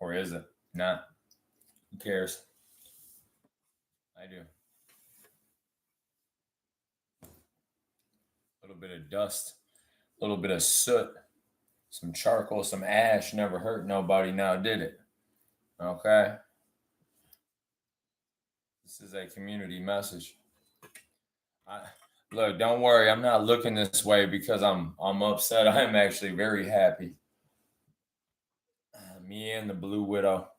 Or is it? Not. Who cares? I do. A little bit of dust, a little bit of soot, some charcoal, some ash never hurt nobody now, did it? Okay? This is a community message. I, look, don't worry. I'm not looking this way because I'm upset. I'm actually very happy. Me and the Blue Widow,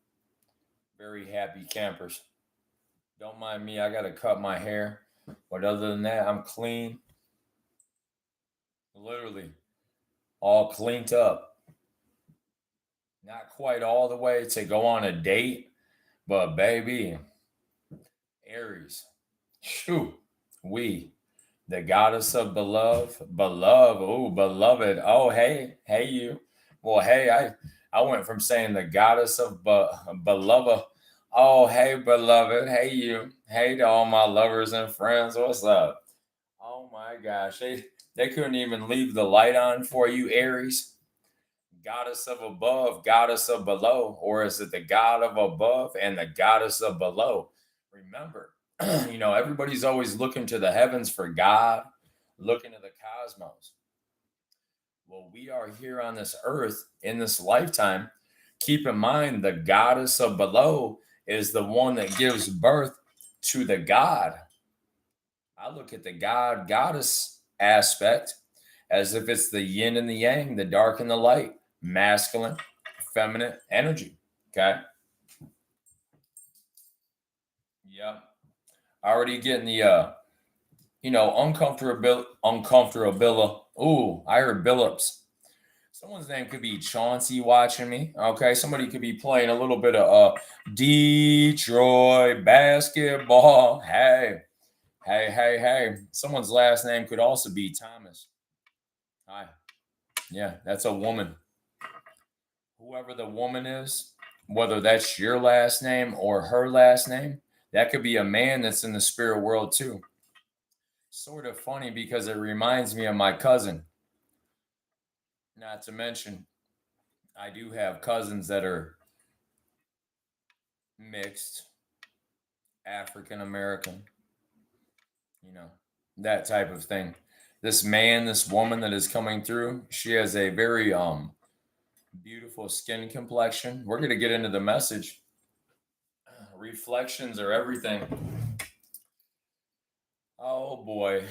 very happy campers. Don't mind me. I got to cut my hair. But other than that, I'm clean. Literally, all cleaned up. Not quite all the way to go on a date, but baby, Aries. Shoo. We, the goddess of beloved, oh, beloved. Oh, hey, you. Well, hey, I went from saying the goddess of beloved. Oh, hey, beloved. Hey, you. Hey to all my lovers and friends. What's up? Oh my gosh, they couldn't even leave the light on for you, Aries. Goddess of above, goddess of below, or is it the god of above and the goddess of below? Remember, everybody's always looking to the heavens for God, looking to the cosmos. Well, we are here on this earth in this lifetime. Keep in mind, the goddess of below is the one that gives birth to the God. I look at the God goddess aspect as if it's the yin and the yang, the dark and the light, masculine, feminine energy. Okay. Yep. Already getting the uncomfortable. Ooh, I heard Billups. Someone's name could be Chauncey watching me. Okay. Somebody could be playing a little bit of Detroit basketball. Hey. Someone's last name could also be Thomas. Hi. Yeah, that's a woman. Whoever the woman is, whether that's your last name or her last name, that could be a man that's in the spirit world too. Sort of funny because it reminds me of my cousin. Not to mention, I do have cousins that are mixed, African American, you know, that type of thing. This man, this woman that is coming through, she has a very beautiful skin complexion. We're gonna get into the message. Reflections are everything. Oh boy,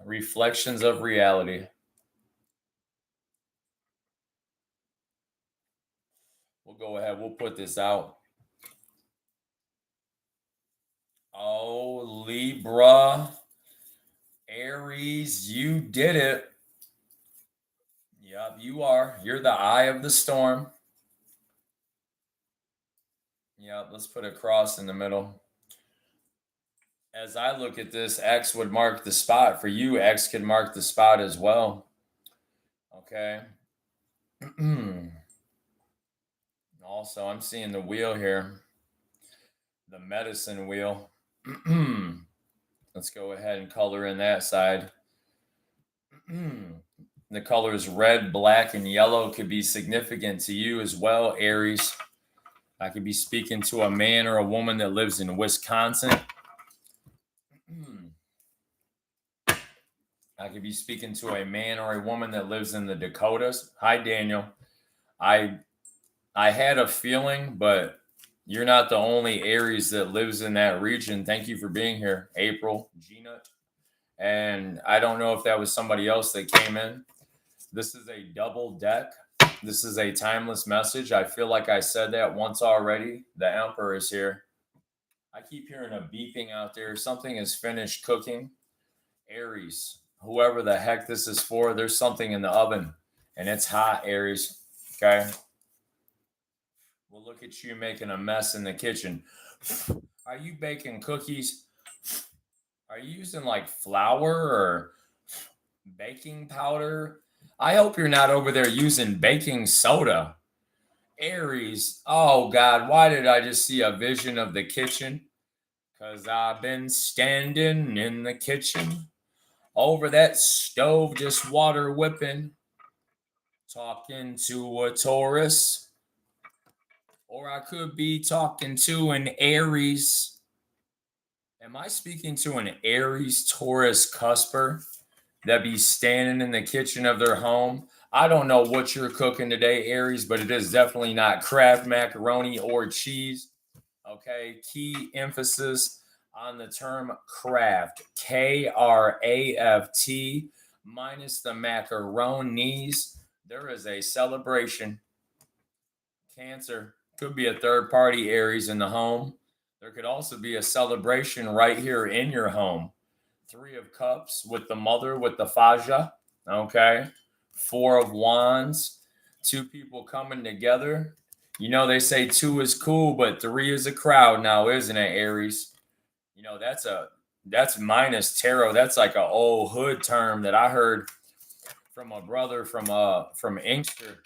reflections of reality. We'll go ahead, we'll put this out. Oh, Libra, Aries, you did it. Yep, you are. You're the eye of the storm. Yep, let's put a cross in the middle. As I look at this, X would mark the spot. For you, X could mark the spot as well. Okay. Also, I'm seeing the wheel here, the medicine wheel. Let's go ahead and color in that side. The colors red, black, and yellow could be significant to you as well, Aries. I could be speaking to a man or a woman that lives in Wisconsin. I could be speaking to a man or a woman that lives in the Dakotas. Hi, Daniel. I had a feeling, but you're not the only Aries that lives in that region. Thank you for being here, April, Gina. And I don't know if that was somebody else that came in. This is a double deck. This is a timeless message. I feel like I said that once already. The Emperor is here. I keep hearing a beeping out there. Something is finished cooking. Aries, whoever the heck this is for, there's something in the oven and it's hot, Aries. Okay. We'll look at you making a mess in the kitchen. Are you baking cookies? Are you using like flour or baking powder? I hope you're not over there using baking soda. Aries, oh God, why did I just see a vision of the kitchen? Because I've been standing in the kitchen over that stove, just water whipping, talking to a Taurus Or I could be talking to an Aries. Am I speaking to an Aries Taurus cusper that be standing in the kitchen of their home? I don't know what you're cooking today, Aries, but it is definitely not Kraft macaroni or cheese. Okay, key emphasis on the term craft, Kraft, minus the macaronis. There is a celebration. Cancer could be a third party Aries in the home. There could also be a celebration right here in your home. Three of Cups with the mother with the Faja. Okay. Four of Wands. Two people coming together. You know, they say two is cool, but three is a crowd now, isn't it, Aries? You know, that's minus tarot. That's like an old hood term that I heard from a brother from Inkster.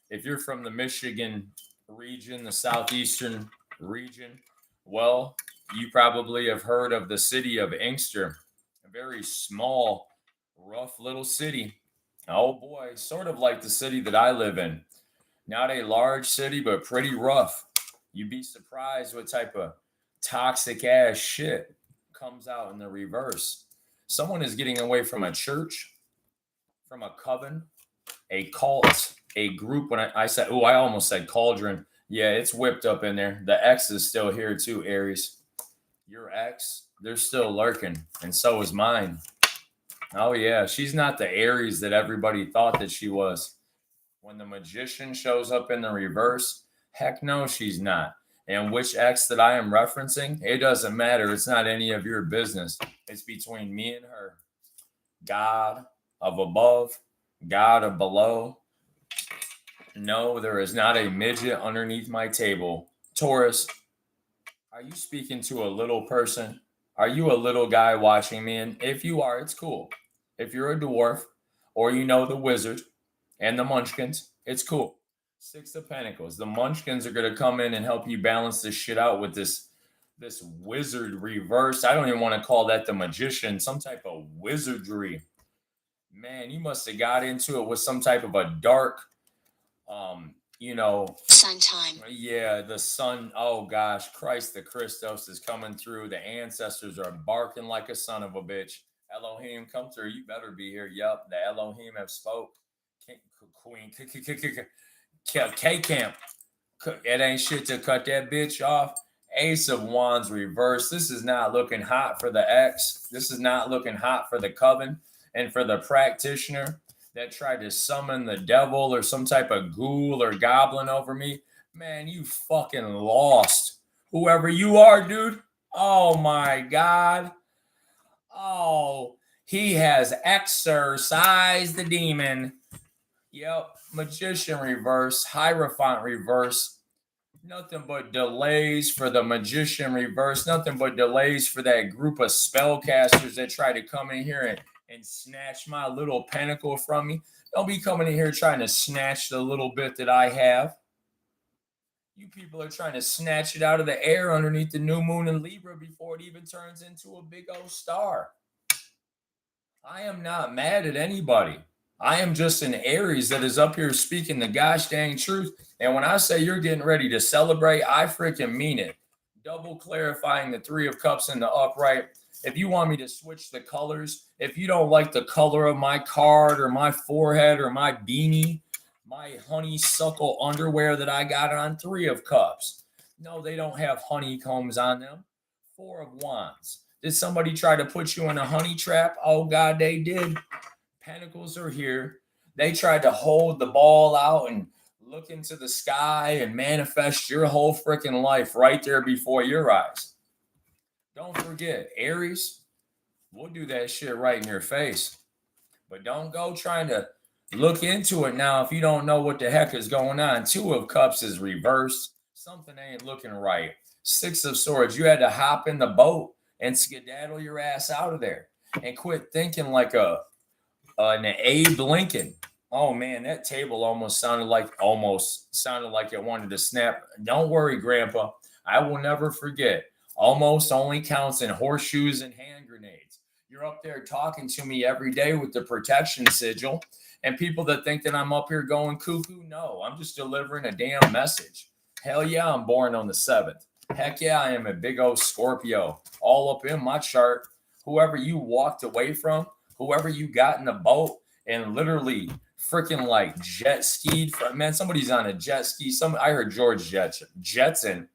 If you're from the Michigan region, the southeastern region, well, you probably have heard of the city of Inkster, a very small, rough little city. Oh boy, sort of like the city that I live in. Not a large city, but pretty rough. You'd be surprised what type of toxic ass shit comes out in the reverse. Someone is getting away from a church, from a coven, a cult, a group. When I said, oh, I almost said cauldron. Yeah, it's whipped up in there. The X is still here too, Aries. Your ex, they're still lurking, and so is mine. Oh yeah, she's not the Aries that everybody thought that she was. When the magician shows up in the reverse, heck no, she's not. And which ex that I am referencing, it doesn't matter. It's not any of your business. It's between me and her. God of above, God of below. No, there is not a midget underneath my table. Taurus, are you speaking to a little person? Are you a little guy watching me? And if you are, it's cool. If you're a dwarf or you know the wizard and the munchkins, it's cool. Six of Pentacles. The munchkins are going to come in and help you balance this shit out with this wizard reverse. I don't even want to call that the magician, some type of wizardry. Man, you must have got into it with some type of a dark sun time. Yeah, the sun. Oh gosh, Christ the Christos is coming through. The ancestors are barking like a son of a bitch. Elohim, come through. You better be here. Yup, the Elohim have spoke. Queen K Camp. It ain't shit to cut that bitch off. Ace of Wands reverse. This is not looking hot for the X. This is not looking hot for the coven and for the practitioner that tried to summon the devil or some type of ghoul or goblin over me. Man, you fucking lost. Whoever you are, dude. Oh my God. Oh, he has exorcised the demon. Yep. Magician reverse, Hierophant reverse. Nothing but delays for the magician reverse. Nothing but delays for that group of spellcasters that try to come in here and snatch my little pentacle from me. Don't be coming in here trying to snatch the little bit that I have. You people are trying to snatch it out of the air underneath the new moon in Libra before it even turns into a big old star. I am not mad at anybody. I am just an Aries that is up here speaking the gosh dang truth. And when I say you're getting ready to celebrate, I freaking mean it. Double clarifying the Three of Cups in the upright. If you want me to switch the colors, if you don't like the color of my card or my forehead or my beanie, my honeysuckle underwear that I got on, Three of Cups. No, they don't have honeycombs on them. Four of Wands. Did somebody try to put you in a honey trap? Oh, God, they did. Pentacles are here. They tried to hold the ball out and look into the sky and manifest your whole freaking life right there before your eyes. Don't forget, Aries, we'll do that shit right in your face. But don't go trying to look into it now if you don't know what the heck is going on. Two of Cups is reversed. Something ain't looking right. Six of Swords, you had to hop in the boat and skedaddle your ass out of there and quit thinking like an Abe Lincoln. Oh man, that table almost sounded like it wanted to snap. Don't worry, Grandpa. I will never forget. Almost only counts in horseshoes and hand grenades. You're up there talking to me every day with the protection sigil, and people that think that I'm up here going cuckoo, no, I'm just delivering a damn message. Hell yeah, I'm born on the 7th. Heck yeah, I am a big old Scorpio. All up in my chart. Whoever you walked away from, whoever you got in the boat and literally freaking like jet skied from, man, somebody's on a jet ski. I heard George Jettison.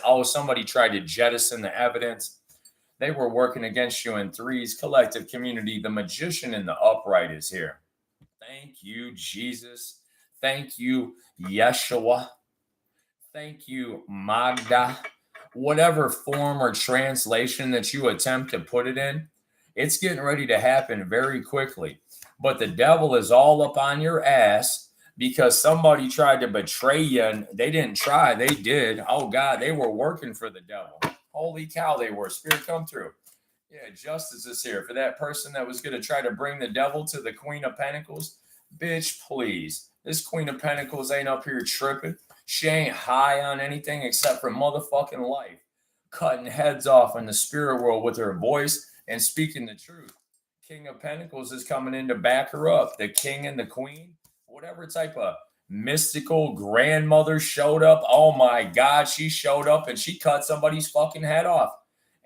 Oh, somebody tried to jettison the evidence. They were working against you in threes. Collective community. The magician in the upright is here. Thank you, Jesus. Thank you, Yeshua. Thank you, Magda. Whatever form or translation that you attempt to put it in, it's getting ready to happen very quickly. But the devil is all up on your ass because somebody tried to betray you and they didn't try, they did. Oh God, they were working for the devil. Holy cow, they were. Spirit come through. Yeah, justice is here for that person that was going to try to bring the devil to the Queen of Pentacles. Bitch, please. This Queen of Pentacles ain't up here tripping. She ain't high on anything except for motherfucking life. Cutting heads off in the spirit world with her voice and speaking the truth. King of Pentacles is coming in to back her up. The king and the queen, whatever type of mystical grandmother showed up. Oh my God, she showed up and she cut somebody's fucking head off.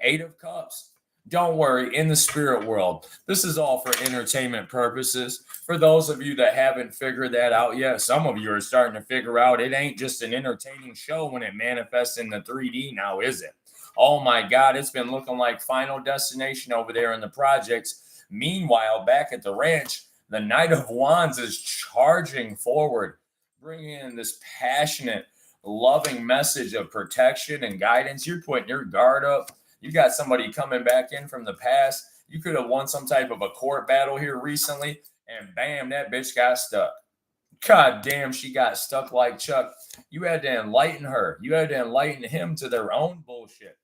8 of Cups. Don't worry, in the spirit world, this is all for entertainment purposes. For those of you that haven't figured that out yet, some of you are starting to figure out it ain't just an entertaining show when it manifests in the 3D now, is it? Oh my God, it's been looking like Final Destination over there in the projects. Meanwhile, back at the ranch, the Knight of Wands is charging forward, bringing in this passionate, loving message of protection and guidance. You're putting your guard up. You got somebody coming back in from the past. You could have won some type of a court battle here recently, and bam, that bitch got stuck. God damn, she got stuck like Chuck. You had to enlighten her. You had to enlighten him to their own bullshit.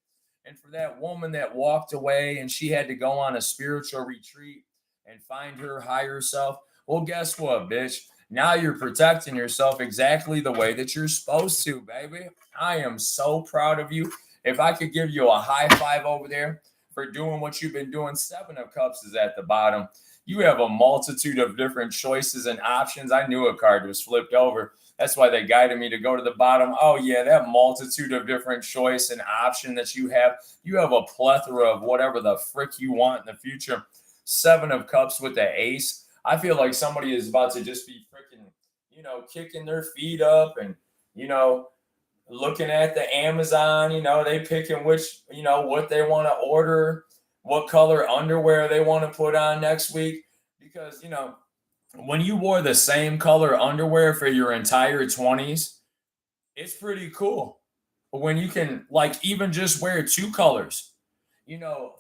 And for that woman that walked away and she had to go on a spiritual retreat and find her higher self, well, guess what, bitch? Now you're protecting yourself exactly the way that you're supposed to, baby. I am so proud of you. If I could give you a high five over there for doing what you've been doing, 7 of Cups is at the bottom. You have a multitude of different choices and options. I knew a card was flipped over. That's why they guided me to go to the bottom. Oh, yeah, that multitude of different choice and option that you have a plethora of whatever the frick you want in the future. 7 of Cups with the ace. I feel like somebody is about to just be freaking, kicking their feet up and, looking at the Amazon, they picking which, what they want to order, what color underwear they want to put on next week. Because, when you wore the same color underwear for your entire 20s, it's pretty cool. But when you can, like, even just wear 2 colors,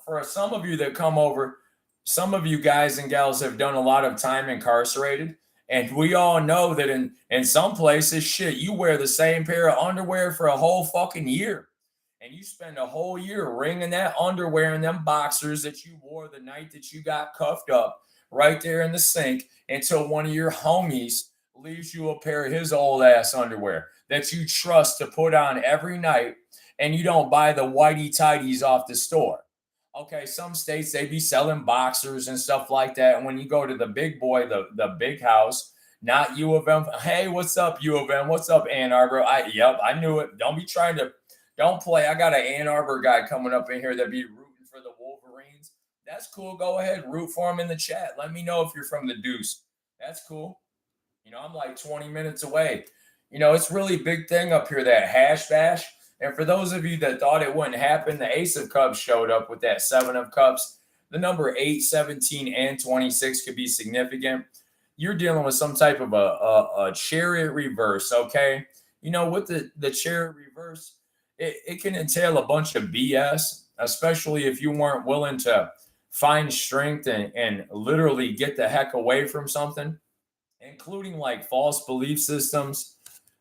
for some of you that come over, some of you guys and gals have done a lot of time incarcerated. And we all know that in some places, shit, you wear the same pair of underwear for a whole fucking year. And you spend a whole year wringing that underwear and them boxers that you wore the night that you got cuffed up right there in the sink until one of your homies leaves you a pair of his old ass underwear that you trust to put on every night, and you don't buy the whitey tidies off the store. Okay, some states they be selling boxers and stuff like that. And when you go to the big boy, the big house, not U of M. Hey, what's up, U of M? What's up, Ann Arbor? I knew it. Don't play. I got an Ann Arbor guy coming up in here that be rooting for the Wolverines. That's cool. Go ahead, root for him in the chat. Let me know if you're from the Deuce. That's cool. I'm like 20 minutes away. It's really big thing up here, that hash bash. And for those of you that thought it wouldn't happen, the Ace of Cups showed up with that 7 of Cups. The number 8, 17, and 26 could be significant. You're dealing with some type of a chariot reverse, okay? With the chariot reverse, it can entail a bunch of BS, especially if you weren't willing to find strength and literally get the heck away from something, including like false belief systems,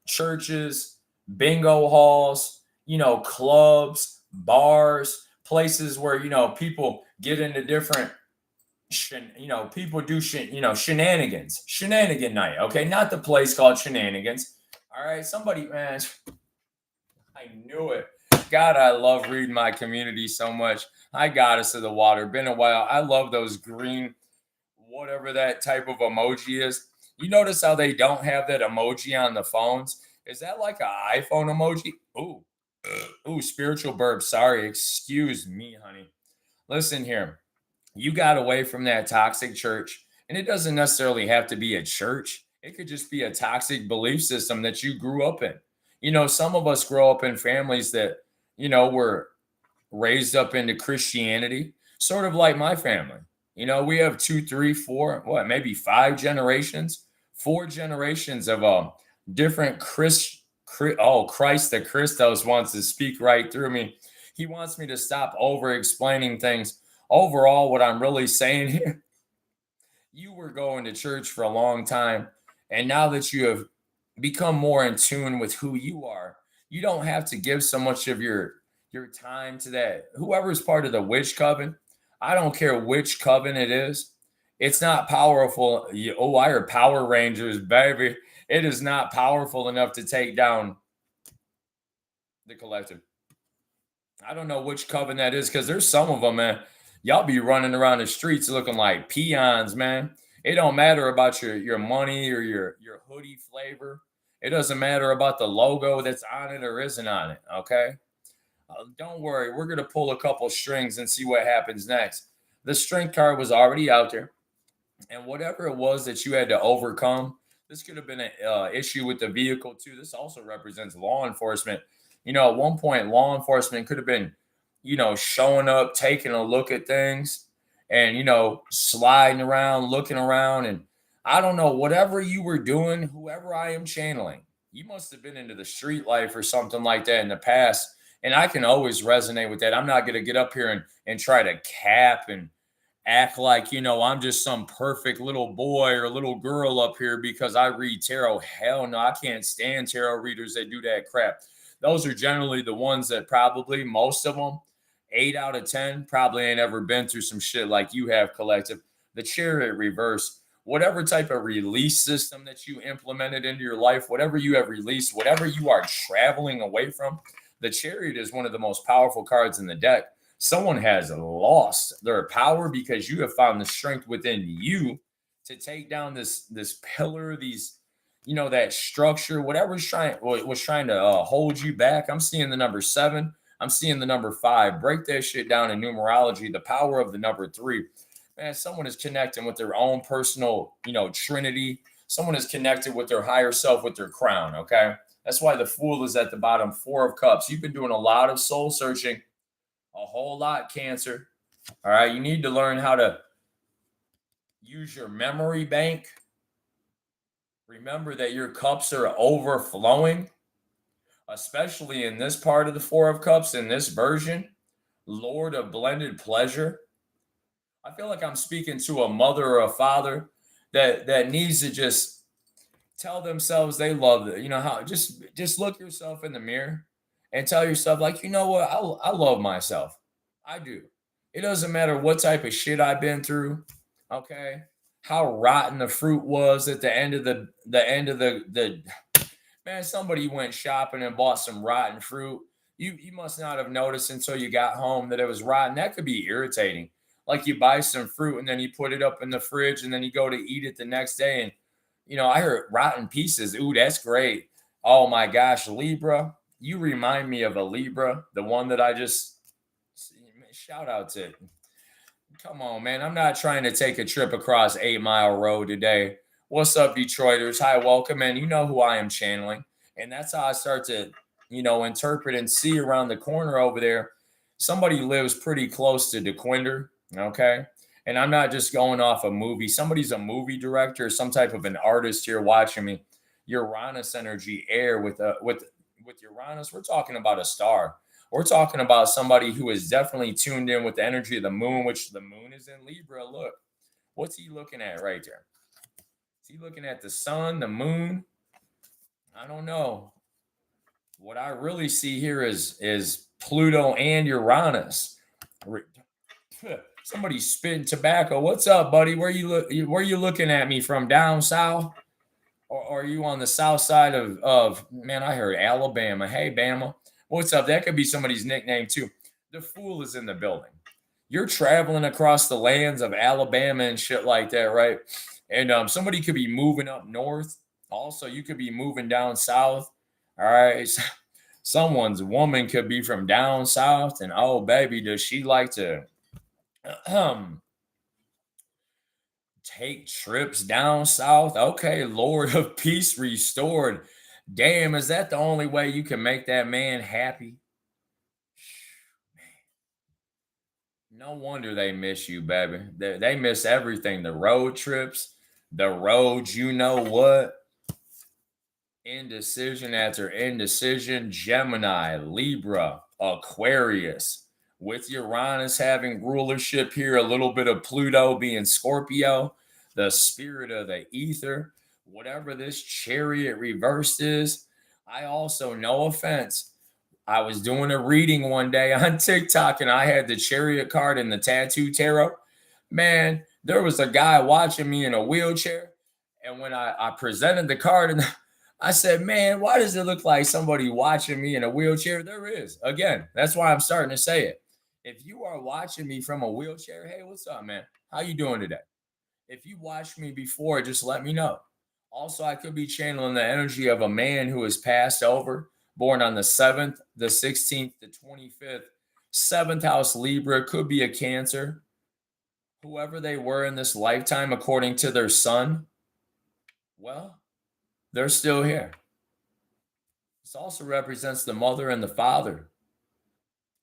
churches, bingo halls, clubs, bars, places where, people get into different, people do shenanigans, shenanigan night. Okay. Not the place called Shenanigans. All right. Somebody, man, I knew it. God, I love reading my community so much. Hi, Goddess of the Water. Been a while. I love those green, whatever that type of emoji is. You notice how they don't have that emoji on the phones? Is that like an iPhone emoji? Ooh, ooh, spiritual burp. Sorry, excuse me, honey. Listen here. You got away from that toxic church, and it doesn't necessarily have to be a church. It could just be a toxic belief system that you grew up in. Some of us grow up in families that, were raised up into Christianity, sort of like my family. We have two, three, four, what, maybe five generations, four generations of different Christ the Christos wants to speak right through me. He wants me to stop over explaining things. Overall, what I'm really saying here, you were going to church for a long time, and now that you have become more in tune with who you are, you don't have to give so much of your time to that. Whoever's part of the witch coven, I don't care which coven it is. It's not powerful. Oh, I heard Power Rangers, baby. It is not powerful enough to take down the collective. I don't know which coven that is because there's some of them, man. Y'all be running around the streets looking like peons, man. It don't matter about your money or your hoodie flavor. It doesn't matter about the logo that's on it or isn't on it. Okay, don't worry. We're gonna pull a couple strings and see what happens next. The strength card was already out there, and whatever it was that you had to overcome, this could have been an issue with the vehicle too. This also represents law enforcement. At one point, law enforcement could have been, showing up, taking a look at things, and sliding around, looking around, and I don't know, whatever you were doing, whoever I am channeling, you must have been into the street life or something like that in the past. And I can always resonate with that. I'm not going to get up here and try to cap and act like, I'm just some perfect little boy or little girl up here because I read tarot. Hell no, I can't stand tarot readers that do that crap. Those are generally the ones that probably, most of them, 8 out of 10, probably ain't ever been through some shit like you have, collective. The chariot reverse, whatever type of release system that you implemented into your life, whatever you have released, whatever you are traveling away from, the chariot is one of the most powerful cards in the deck. Someone has lost their power because you have found the strength within you to take down this pillar, these, that structure, whatever's trying to hold you back. I'm seeing the number 7. I'm seeing the number 5. Break that shit down in numerology. The power of the number 3. Man, someone is connecting with their own personal, trinity. Someone is connected with their higher self, with their crown. Okay, that's why the Fool is at the bottom. 4 of Cups. You've been doing a lot of soul searching. A whole lot, Cancer. All right, you need to learn how to use your memory bank. Remember that your cups are overflowing, especially in this part of the 4 of Cups, in this version. Lord of blended pleasure. I feel like I'm speaking to a mother or a father that needs to just tell themselves they love it. How just look yourself in the mirror and tell yourself, like, you know what, I love myself. I do. It doesn't matter what type of shit I've been through. Okay. How rotten the fruit was at the end of the end of the man, somebody went shopping and bought some rotten fruit. You must not have noticed until you got home that it was rotten. That could be irritating. Like you buy some fruit and then you put it up in the fridge and then you go to eat it the next day. And I heard rotten pieces. Ooh, that's great. Oh my gosh, Libra. You remind me of a Libra, the one that I just shout out to. Come on, man. I'm not trying to take a trip across 8 Mile Road today. What's up, Detroiters? Hi, welcome. And you know who I am channeling. And that's how I start to, interpret and see around the corner over there. Somebody lives pretty close to DeQuinder. Okay. And I'm not just going off a movie. Somebody's a movie director, some type of an artist here watching me. Uranus energy, air with Uranus. We're talking about a star. We're talking about somebody who is definitely tuned in with the energy of the moon, which the moon is in Libra. Look, what's he looking at right there? Is he looking at the sun, the moon? I don't know. What I really see here is Pluto and Uranus. Somebody spitting tobacco. What's up, buddy? Where you looking at me from? Down south? Or are you on the south side of man? I heard Alabama. Hey, Bama. What's up? That could be somebody's nickname too. The Fool is in the building. You're traveling across the lands of Alabama and shit like that, right? And somebody could be moving up north. Also, you could be moving down south. All right. Someone's woman could be from down south, and oh, baby, does she like to take trips down south? Okay, Lord of Peace restored. Damn, is that the only way you can make that man happy? No wonder they miss you, baby. They miss everything. The road trips, the roads, you know what? Indecision after indecision. Gemini, Libra, Aquarius. With Uranus having rulership here, a little bit of Pluto being Scorpio, the spirit of the ether, whatever this chariot reversed is. I also, no offense, I was doing a reading one day on TikTok and I had the chariot card and the tattoo tarot. Man, there was a guy watching me in a wheelchair. And when I presented the card and I said, man, why does it look like somebody watching me in a wheelchair? There is. Again, that's why I'm starting to say it. If you are watching me from a wheelchair, hey, what's up, man? How you doing today? If you watched me before, just let me know. Also, I could be channeling the energy of a man who has passed over, born on the 7th, the 16th, the 25th. Seventh house Libra could be a Cancer. Whoever they were in this lifetime, according to their sun, well, they're still here. This also represents the mother and the father.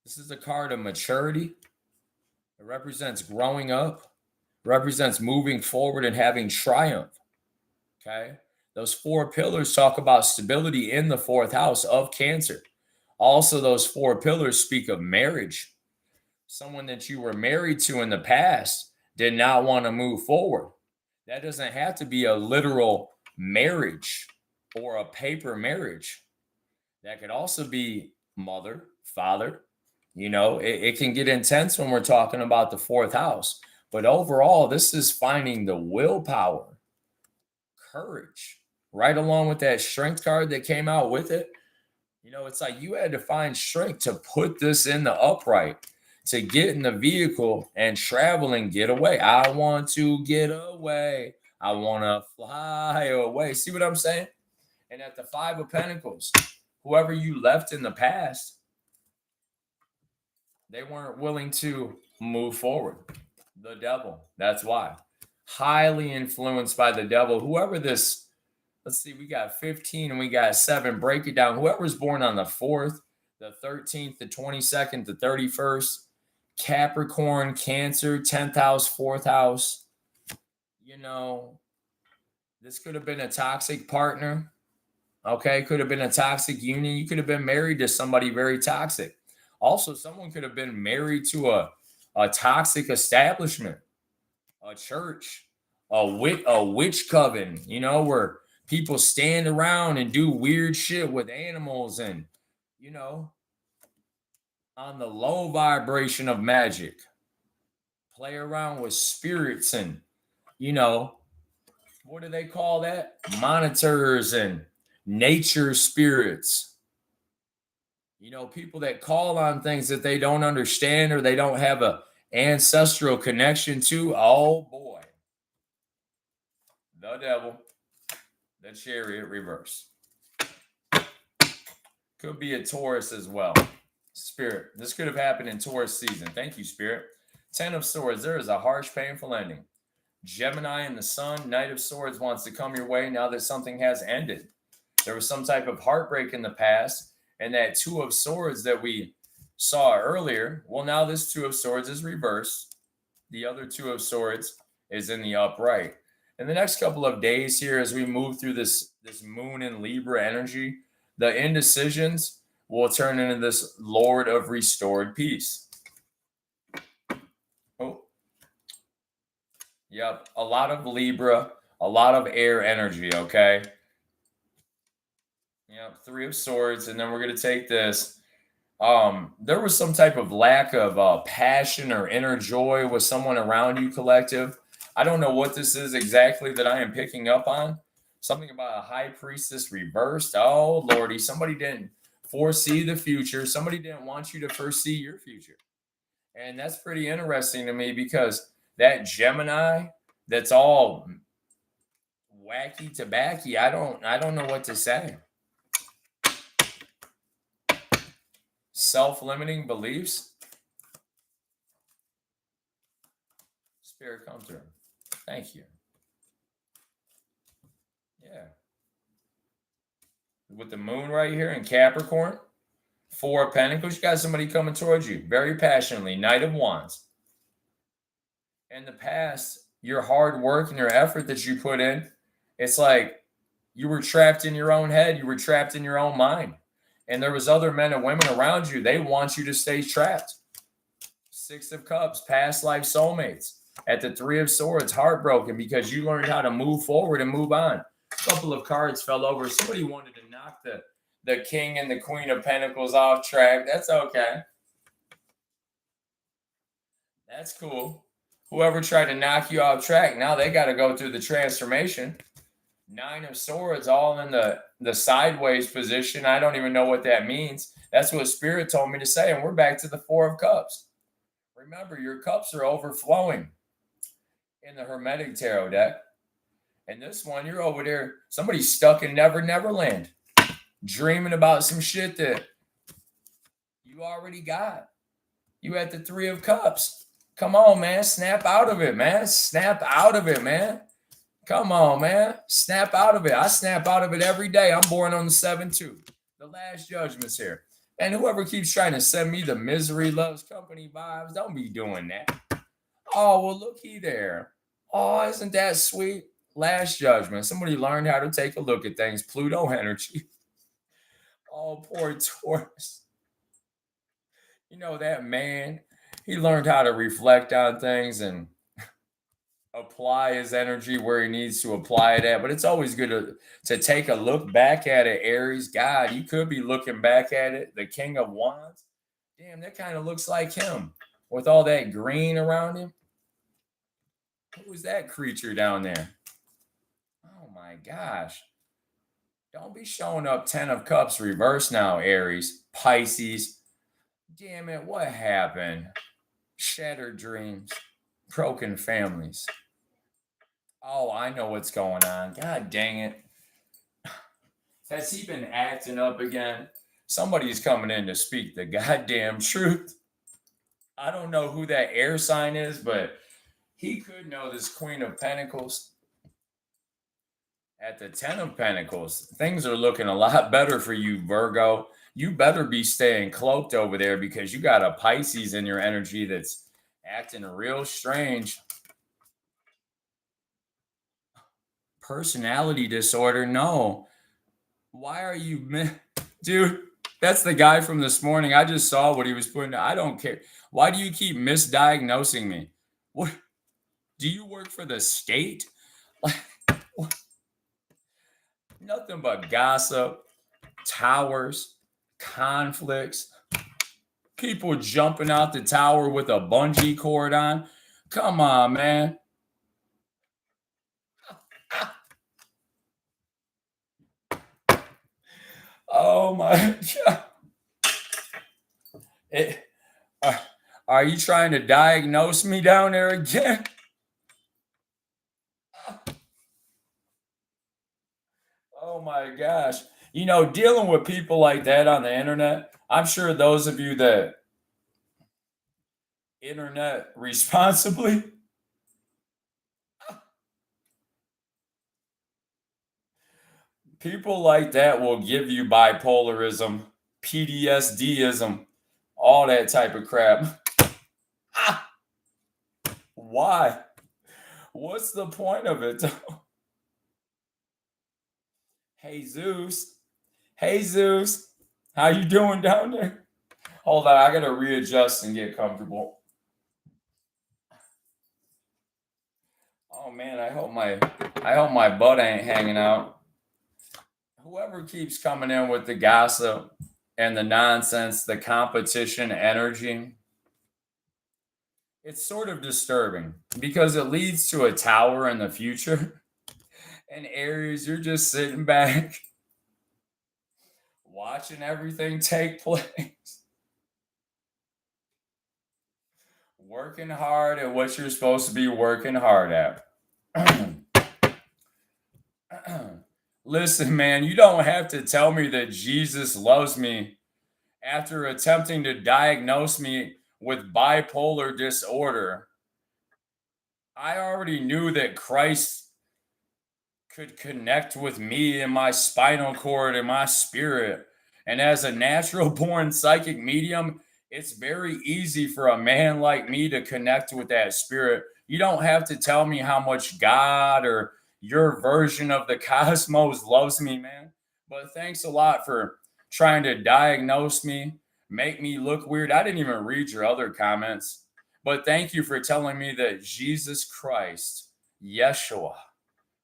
This is a card of maturity. It represents growing up, represents moving forward and having triumph. Okay. Those four pillars talk about stability in the fourth house of Cancer. Also, those four pillars speak of marriage. Someone that you were married to in the past did not want to move forward. That doesn't have to be a literal marriage or a paper marriage. That could also be mother, father. It can get intense when we're talking about the fourth house. But overall, this is finding the willpower, courage, right along with that strength card that came out with it. It's like you had to find strength to put this in the upright, to get in the vehicle and travel and get away. I want to get away. I want to fly away. See what I'm saying? And at the Five of Pentacles, whoever you left in the past, they weren't willing to move forward. The devil. That's why. Highly influenced by the devil. Whoever this, let's see, we got 15 and we got 7. Break it down. Whoever's born on the 4th, the 13th, the 22nd, the 31st, Capricorn, Cancer, 10th house, 4th house. This could have been a toxic partner. Okay, could have been a toxic union. You could have been married to somebody very toxic. Also, someone could have been married to a toxic establishment, a church, a witch coven, where people stand around and do weird shit with animals and, on the low vibration of magic, play around with spirits and, what do they call that? Monitors and nature spirits. People that call on things that they don't understand or they don't have a ancestral connection to. Oh boy. The devil, the chariot reverse. Could be a Taurus as well. Spirit, this could have happened in Taurus season. Thank you, Spirit. 10 of Swords, there is a harsh, painful ending. Gemini and the Sun, Knight of Swords wants to come your way now that something has ended. There was some type of heartbreak in the past, and that Two of Swords that we saw earlier, well, now this Two of Swords is reversed. The other Two of Swords is in the upright. In the next couple of days here, as we move through this moon and Libra energy, the indecisions will turn into this Lord of restored peace. Oh, yep. A lot of Libra, a lot of air energy, okay? Yep, Three of Swords. And then we're going to take this. There was some type of lack of passion or inner joy with someone around you, collective. I don't know what this is exactly that I am picking up on. Something about a high priestess reversed. Oh, Lordy, somebody didn't foresee the future. Somebody didn't want you to foresee your future. And that's pretty interesting to me because that Gemini that's all wacky tobacco, I don't know what to say. Self-limiting beliefs. Spirit come through. Thank you. Yeah. With the moon right here in Capricorn, Four of Pentacles, you got somebody coming towards you very passionately. Knight of Wands. In the past, your hard work and your effort that you put in, it's like you were trapped in your own head. You were trapped in your own mind. And there was other men and women around you. They want you to stay trapped. Six of Cups, past life soulmates. At the Three of Swords, heartbroken because you learned how to move forward and move on. A couple of cards fell over. Somebody wanted to knock the King and the Queen of Pentacles off track. That's okay. That's cool. Whoever tried to knock you off track, now they got to go through the transformation. Nine of Swords, all in the sideways position. I don't even know what that means. That's what Spirit told me to say. And we're back to the Four of Cups. Remember, your cups are overflowing in the Hermetic Tarot deck. And this one, you're over there. Somebody's stuck in Never Never Land, dreaming about some shit that you already got. You had the Three of Cups. Come on, man. Snap out of it, man. Snap out of it, man. Come on, man. Snap out of it. I snap out of it every day. I'm born on the 7-2. The last judgment's here. And whoever keeps trying to send me the misery loves company vibes, don't be doing that. Oh, well, looky there. Oh, isn't that sweet? Last judgment. Somebody learned how to take a look at things. Pluto energy. Oh, poor Taurus. You know, that man, he learned how to reflect on things and apply his energy where he needs to apply it at. But it's always good to take a look back at it, Aries. God, you could be looking back at it. The King of Wands. Damn, that kind of looks like him with all that green around him. Who is that creature down there? Oh my gosh. Don't be showing up 10 of Cups reverse now, Aries. Pisces. Damn it, what happened? Shattered dreams. Broken families. Oh, I know what's going on. God dang it. Has he been acting up again? Somebody's coming in to speak the goddamn truth. I don't know who that air sign is, but he could know this Queen of Pentacles. At the 10 of Pentacles, things are looking a lot better for you, Virgo. You better be staying cloaked over there because you got a Pisces in your energy that's acting real strange. Personality disorder? No. Why are you... Dude, that's the guy from this morning. I just saw what he was putting. I don't care. Why do you keep misdiagnosing me? What? Do you work for the state? Nothing but gossip, towers, conflicts, people jumping out the tower with a bungee cord on. Come on, man. Oh my God. Are you trying to diagnose me down there again? Oh my gosh. You know, dealing with people like that on the internet, I'm sure those of you that internet responsibly, people like that will give you bipolarism, PTSDism, all that type of crap. Why? What's the point of it? Hey Zeus. Hey Zeus. How you doing down there? Hold on, I gotta readjust and get comfortable. Oh man, I hope my butt ain't hanging out. Whoever keeps coming in with the gossip and the nonsense, the competition energy, it's sort of disturbing because it leads to a tower in the future. And Aries, you're just sitting back, watching everything take place, working hard at what you're supposed to be working hard at. Listen, man, you don't have to tell me that Jesus loves me after attempting to diagnose me with bipolar disorder. I already knew that Christ could connect with me and my spinal cord and my spirit. And as a natural born psychic medium, it's very easy for a man like me to connect with that spirit. You don't have to tell me how much God or your version of the cosmos loves me, man. But thanks a lot for trying to diagnose me, make me look weird. I didn't even read your other comments, but thank you for telling me that Jesus Christ, Yeshua,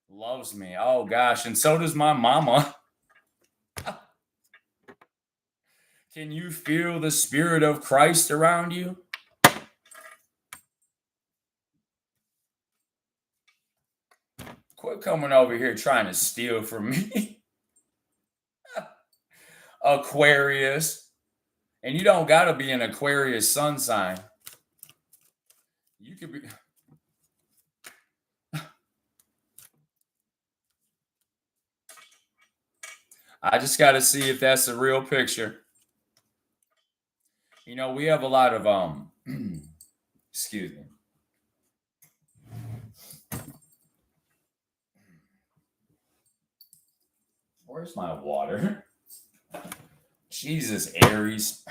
loves me. Oh gosh, and so does my mama. Can you feel the spirit of Christ around you? Quit coming over here trying to steal from me. Aquarius. And you don't got to be an Aquarius sun sign. You could be. I just got to see if that's a real picture. You know, we have a lot of excuse me. Where's my water? Jesus, Aries.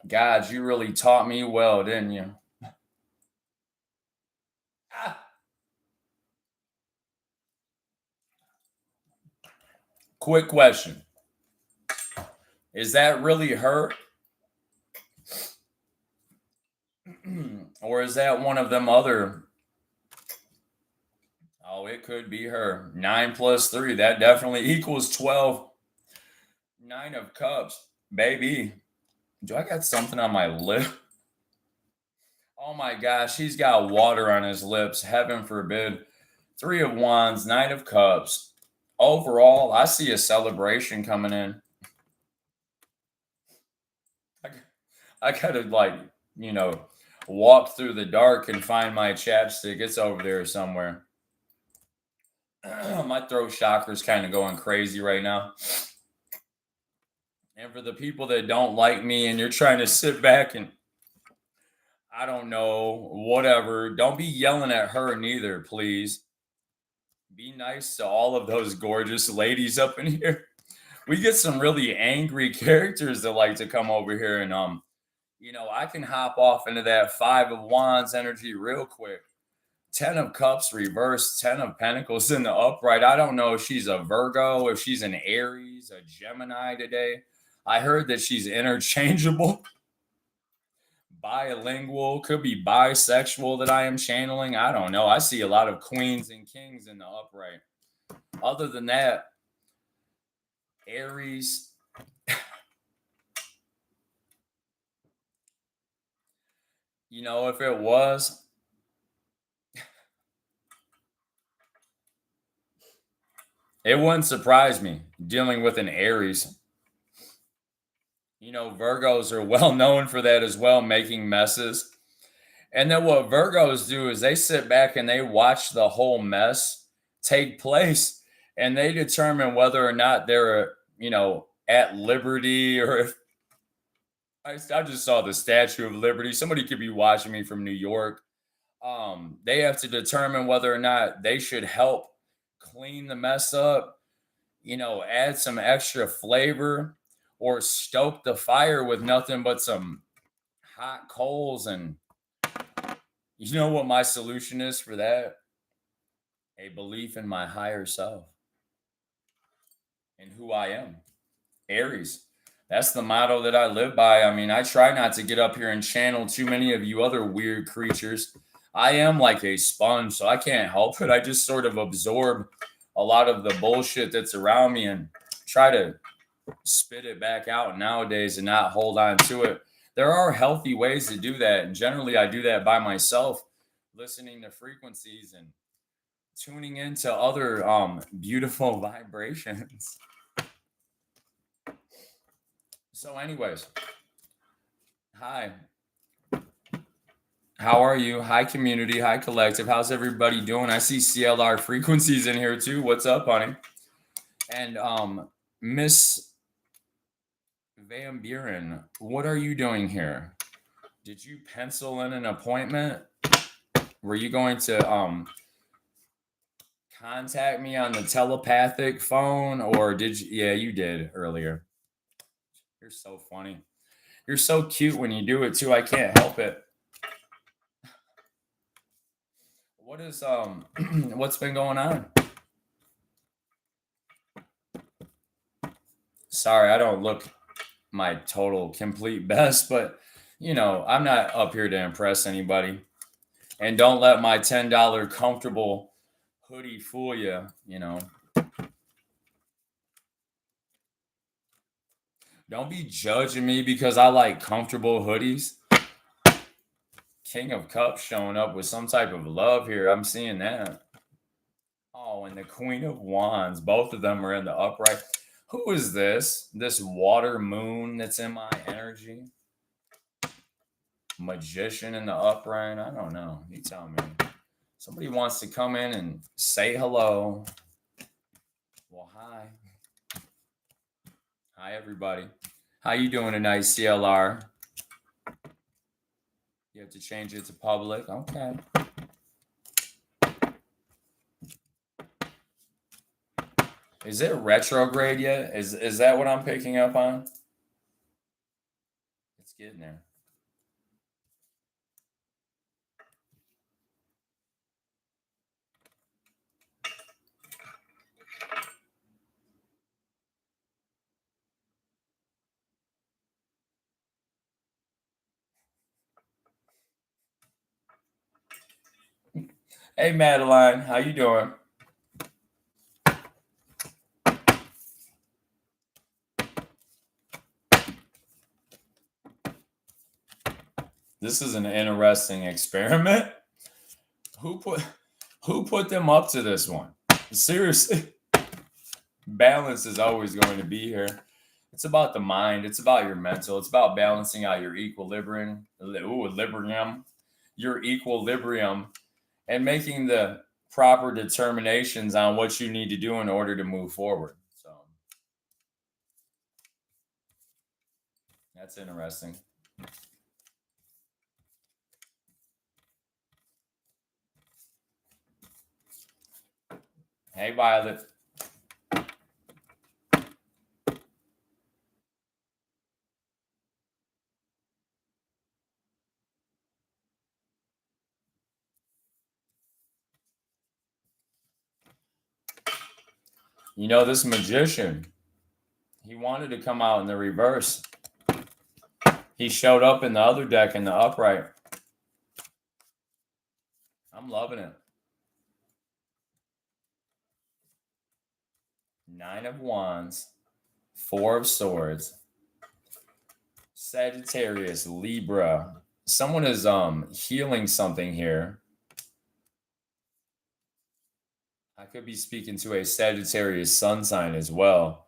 God, you really taught me well, didn't you? Ah. Quick question. Is that really her? Or is that one of them other? Oh, it could be her. 9 plus 3. That definitely equals 12. 9 of Cups. Baby. Do I got something on my lip? Oh my gosh, he's got water on his lips. Heaven forbid. 3 of Wands, 9 of Cups. Overall, I see a celebration coming in. I, I gotta, like, you know, walk through the dark and find my chapstick. It's over there somewhere. My throat chakra's kind of going crazy right now. And for the people that don't like me and you're trying to sit back and I don't know, whatever, don't be yelling at her neither, please. Be nice to all of those gorgeous ladies up in here. We get some really angry characters that like to come over here and I can hop off into that 5 of Wands energy real quick. 10 of Cups reversed, 10 of Pentacles in the upright. I don't know if she's a Virgo, if she's an Aries, a Gemini today. I heard that she's interchangeable, bilingual, could be bisexual that I am channeling. I don't know. I see a lot of queens and kings in the upright. Other than that, Aries. If it was, it wouldn't surprise me dealing with an Aries. Virgos are well known for that as well, making messes. And then what Virgos do is they sit back and they watch the whole mess take place and they determine whether or not they're, at liberty or if I just saw the Statue of Liberty. Somebody could be watching me from New York. They have to determine whether or not they should help clean the mess up, add some extra flavor or stoke the fire with nothing but some hot coals. And you know what my solution is for that? A belief in my higher self and who I am. Aries. That's the motto that I live by. I mean, I try not to get up here and channel too many of you other weird creatures. I am like a sponge, so I can't help it. I just sort of absorb a lot of the bullshit that's around me and try to spit it back out nowadays and not hold on to it. There are healthy ways to do that. And generally, I do that by myself, listening to frequencies and tuning into other beautiful vibrations. So, anyways, hi. How are you? Hi, community. Hi, collective. How's everybody doing? I see CLR frequencies in here too. What's up, honey? And Miss Van Buren, what are you doing here? Did you pencil in an appointment? Were you going to contact me on the telepathic phone, or did you? Yeah, you did earlier. You're so funny. You're so cute when you do it too. I can't help it. What is what's been going on? Sorry, I don't look my total complete best, but I'm not up here to impress anybody. And don't let my $10 comfortable hoodie fool you. Don't be judging me because I like comfortable hoodies. King of Cups showing up with some type of love here. I'm seeing that. Oh, and the Queen of Wands. Both of them are in the upright. Who is this? This water moon that's in my energy? Magician in the upright? I don't know. You tell me. Somebody wants to come in and say hello. Well, hi. Hi, everybody. How you doing tonight, CLR? You have to change it to public. Okay. Is it retrograde yet? Is that what I'm picking up on? It's getting there. Hey, Madeline, how you doing? This is an interesting experiment. Who put who put them up to this one? Seriously. Balance is always going to be here. It's about the mind. It's about your mental. It's about balancing out your equilibrium. Your equilibrium, and making the proper determinations on what you need to do in order to move forward. So that's interesting. Hey, Violet. This magician, he wanted to come out in the reverse. He showed up in the other deck in the upright. I'm loving it. Nine of Wands, Four of Swords, Sagittarius, Libra. Someone is healing something here. I could be speaking to a Sagittarius sun sign as well.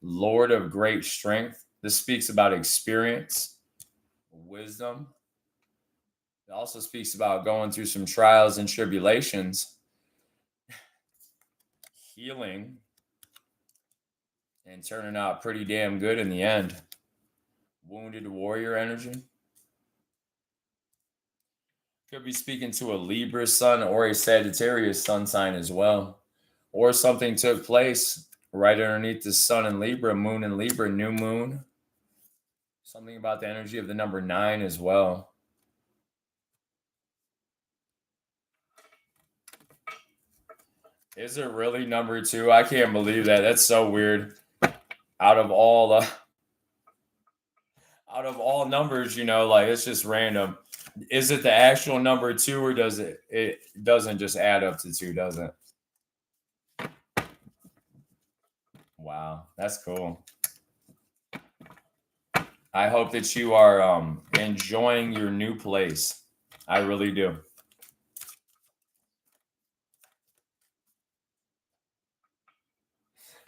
Lord of great strength. This speaks about experience, wisdom. It also speaks about going through some trials and tribulations, healing, and turning out pretty damn good in the end. Wounded warrior energy. Could be speaking to a Libra sun or a Sagittarius sun sign as well. Or something took place right underneath the sun in Libra, moon in Libra, new moon. Something about the energy of the number 9 as well. Is it really number 2? I can't believe that. That's so weird. Out of all numbers, like it's just random. Is it the actual number 2, or does it doesn't just add up to 2, does it? Wow, that's cool. I hope that you are enjoying your new place. I really do.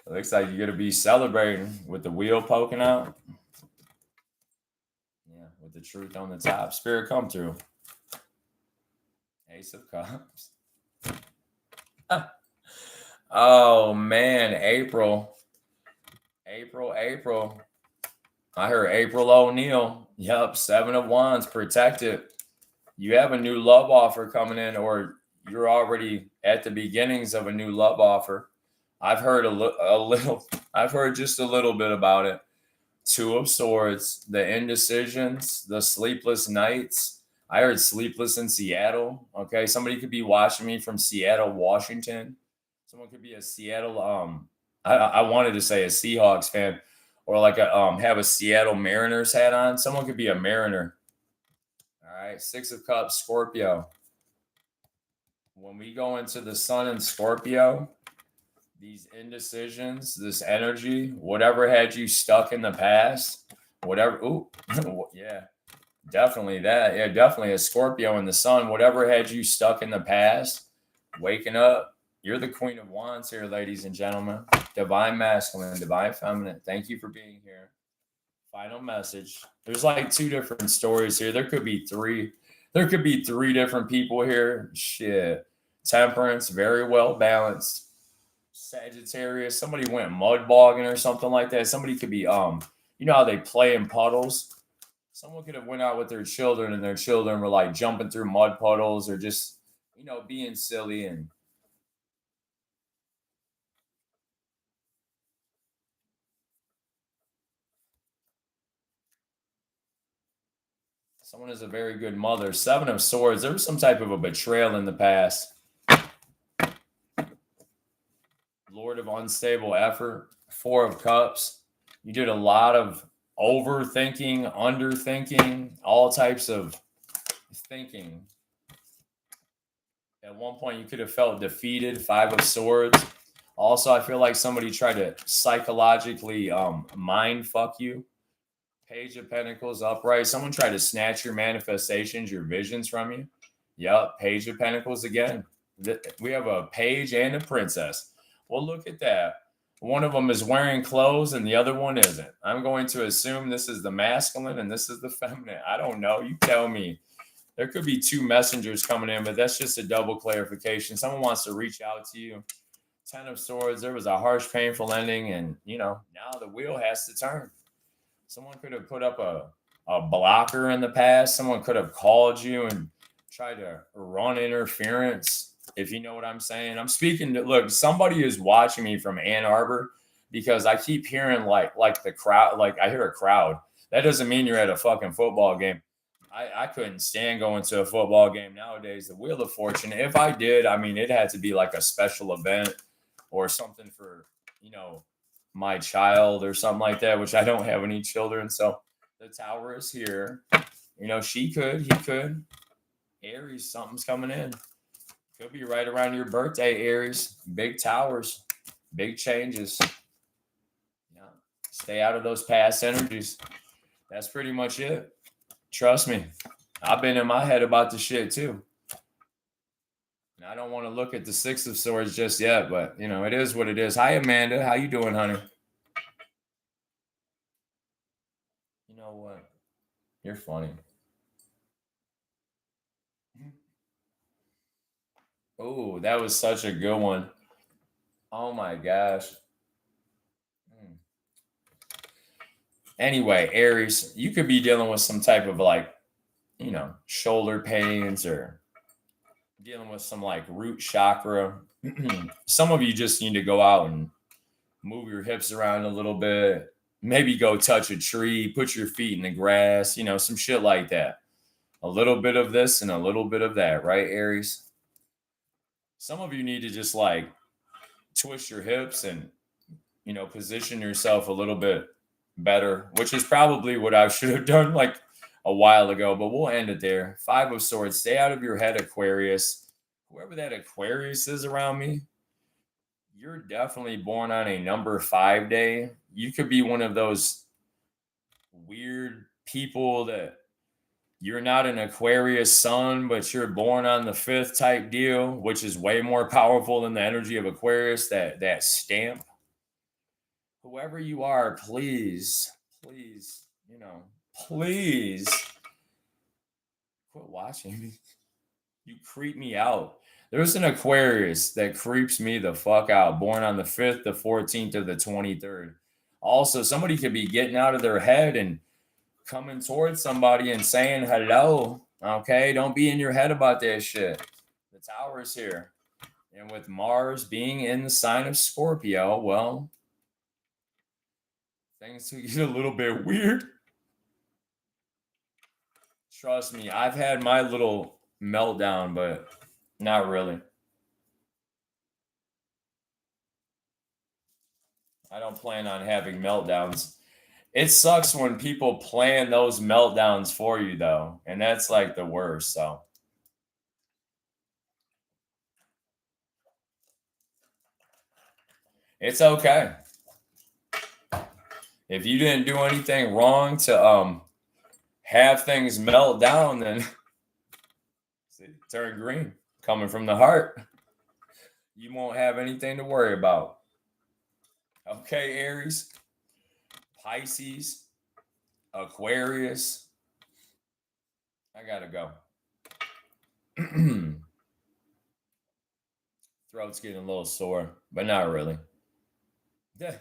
It looks like you're gonna be celebrating with the wheel poking out. Yeah, with the truth on the top. Spirit come through. Ace of Cups. Oh man, April. April. I heard April O'Neil. Yep, Seven of Wands, protected. You have a new love offer coming in, or you're already at the beginnings of a new love offer. I've heard a little, I've heard just a little bit about it. Two of Swords, the indecisions, the sleepless nights. I heard sleepless in Seattle. Okay, somebody could be watching me from Seattle, Washington. Someone could be a Seattle. I wanted to say a Seahawks fan, or like a have a Seattle Mariners hat on. Someone could be a Mariner. All right, Six of Cups, Scorpio. When we go into the Sun and Scorpio, these indecisions, this energy, whatever had you stuck in the past, whatever. Ooh, yeah, definitely that. Yeah, definitely a Scorpio in the Sun. Whatever had you stuck in the past, waking up. You're the Queen of Wands here, ladies and gentlemen. Divine masculine, divine feminine. Thank you for being here. Final message. There's like two different stories here. There could be three. There could be three different people here. Shit. Temperance, very well balanced. Sagittarius, somebody went mud bogging or something like that. Somebody could be you know how they play in puddles? Someone could have went out with their children and their children were like jumping through mud puddles or just, being silly, and someone is a very good mother. Seven of Swords, there was some type of a betrayal in the past. Lord of unstable effort, Four of Cups. You did a lot of overthinking, underthinking, all types of thinking. At one point, you could have felt defeated. Five of Swords. Also, I feel like somebody tried to psychologically mind fuck you. Page of Pentacles upright. Someone tried to snatch your manifestations, your visions from you. Yep, Page of Pentacles again. We have a page and a princess. Well, look at that. One of them is wearing clothes and the other one isn't. I'm going to assume this is the masculine and this is the feminine. I don't know. You tell me. There could be two messengers coming in, but that's just a double clarification. Someone wants to reach out to you. Ten of Swords. There was a harsh, painful ending, and now the wheel has to turn. Someone could have put up a blocker in the past. Someone could have called you and tried to run interference, if you know what I'm saying. I'm speaking to, look, somebody is watching me from Ann Arbor because I keep hearing like the crowd, like I hear a crowd. That doesn't mean you're at a fucking football game. I couldn't stand going to a football game nowadays. The Wheel of Fortune, if I did, I mean, it had to be like a special event or something for, my child or something like that, which I don't have any children. So the Tower is here. She could, he could. Aries, something's coming in. Could be right around your birthday, Aries. Big towers, big changes. Yeah. Stay out of those past energies. That's pretty much it. Trust me. I've been in my head about the shit too. And I don't want to look at the Six of Swords just yet, but it is what it is. Hi, Amanda. How you doing, honey? You know what? You're funny. Oh, that was such a good one. Oh my gosh. Hmm. Anyway, Aries, you could be dealing with some type of shoulder pains or dealing with some like root chakra. Some of you just need to go out and move your hips around a little bit. Maybe go touch a tree, put your feet in the grass, some shit like that. A little bit of this and a little bit of that, right, Aries? Some of you need to just like twist your hips and position yourself a little bit better, which is probably what I should have done like a while ago, but we'll end it there. Five of Swords, stay out of your head, Aquarius. Whoever that Aquarius is around me, you're definitely born on a number 5 day. You could be one of those weird people that you're not an Aquarius sun, but you're born on the fifth type deal, which is way more powerful than the energy of Aquarius, that stamp. Whoever you are, please, please quit watching me. You creep me out. There's an Aquarius that creeps me the fuck out, born on the 5th, the 14th, or the 23rd. Also, somebody could be getting out of their head and coming towards somebody and saying hello. Okay, don't be in your head about that shit. The tower's here. And with Mars being in the sign of Scorpio, well, things could get a little bit weird. Trust me, I've had my little meltdown, but not really. I don't plan on having meltdowns. It sucks when people plan those meltdowns for you, though. And that's like the worst. So it's okay. If you didn't do anything wrong to have things melt down, then see, turn green. Coming from the heart, you won't have anything to worry about. Okay, Aries, Pisces, Aquarius. I gotta go. Throat's getting a little sore, but not really. Yeah.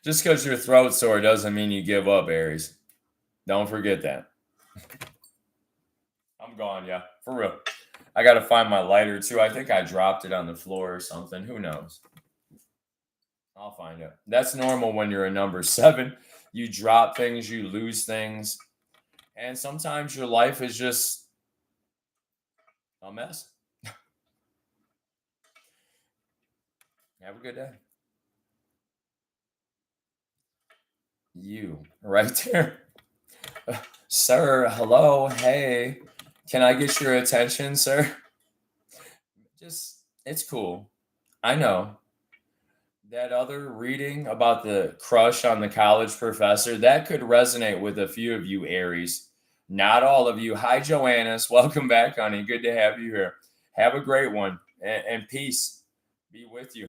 Just because your throat's sore doesn't mean you give up, Aries. Don't forget that. I'm gone, yeah, for real. I gotta find my lighter too. I think I dropped it on the floor or something. Who knows? I'll find it. That's normal when you're a number seven. You drop things, you lose things, and sometimes your life is just a mess. Have a good day. You right there. Sir, hello, hey. Can I get your attention, sir? Just, it's cool. I know. That other reading about the crush on the college professor, that could resonate with a few of you Aries. Not all of you. Hi, Joannis. Welcome back, honey. Good to have you here. Have a great one and peace be with you.